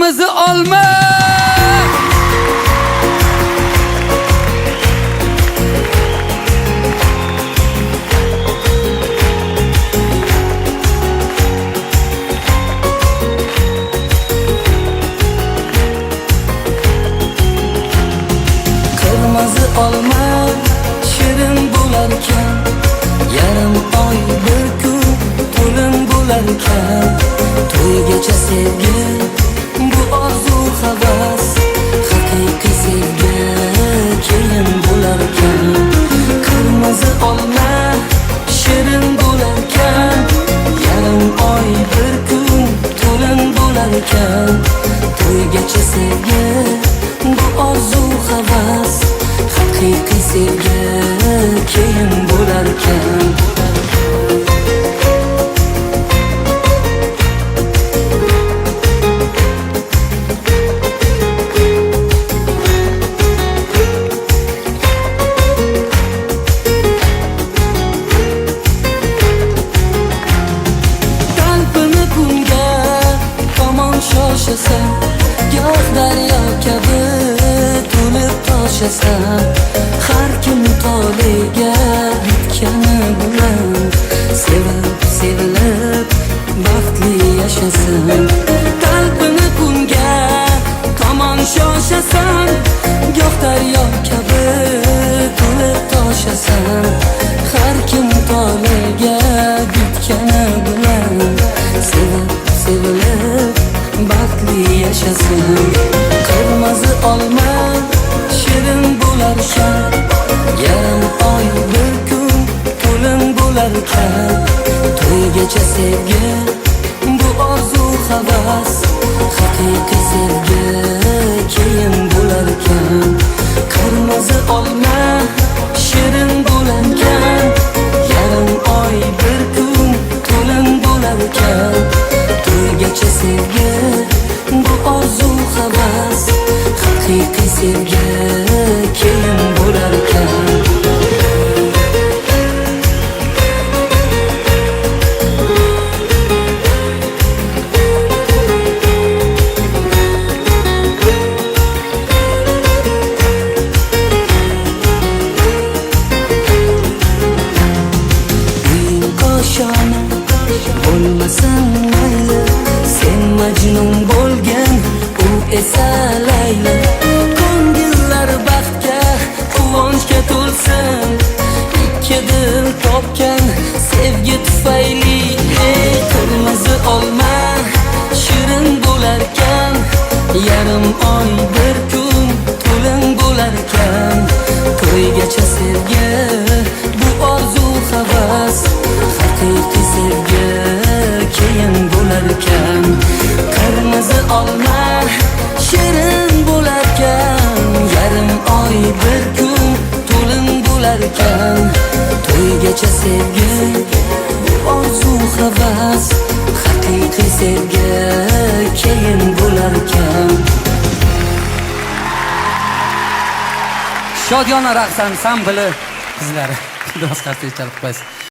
Kırmızı olma. Kırmızı olma shirin bo'larkan, yarim oy bir kun to'lin bo'larkan. To'ygacha sevgi, bu orzu havas, haqiqiy sevgi keyin bo'larkan. Kırmızı olma shirin bo'larkan, yarim oy bir kun to'lin bo'larkan. To'ygacha sevgi, bu orzu havas, haqiqiy sevgi keyin bo'larkan. Qalbini kunga tomon shoshasan, goh daryo kabi to'lib toshasan. Har kim toliga bitgani bilan sevib sevilib baxtli yashasin. Qalbini kunga tomon shoshasan, goh daryo kabi to'lib toshasan. Har kim toliga bitgani bilan sevib sevilib baxtli yashasin. Kırmızı olma shirin bo'larkan, yarim oy bir kun to'lin bo'larkan. To'ygacha sevgi, bu orzu havas, haqiqiy sevgi keyin bo'larkan. Kırmızı olma shirin bo'larkan, yarim oy bir kun to'lin bo'larkan. To'ygacha sevgi, bu orzu havas, haqiqiy sevgi keyin bo'larkan. Uying qo'shona bo'lmasin mayli, sen Majnun bo'lgan, u esa Layla. Ko'ngillar baxtga, quvonchga to'lsin, ikki dil topgan sevgi tufayli. Kırmızı olma shirin bo'larkan, yarim oy bir kun to'lin bo'larkan. To'ygacha sevgi, bu orzu havas, haqiqiy sevgi keyin bo'larkan. Kırmızı olma shirin bo'larkan, yarim oy bir kun to'lin bo'larkan. To'ygacha sevgi, bu orzu havas, haqiqiy sevgi keyin bo'larkan. Shodiyona raqs ansambli qizlari. Xudo xayr chalib qo'ysin.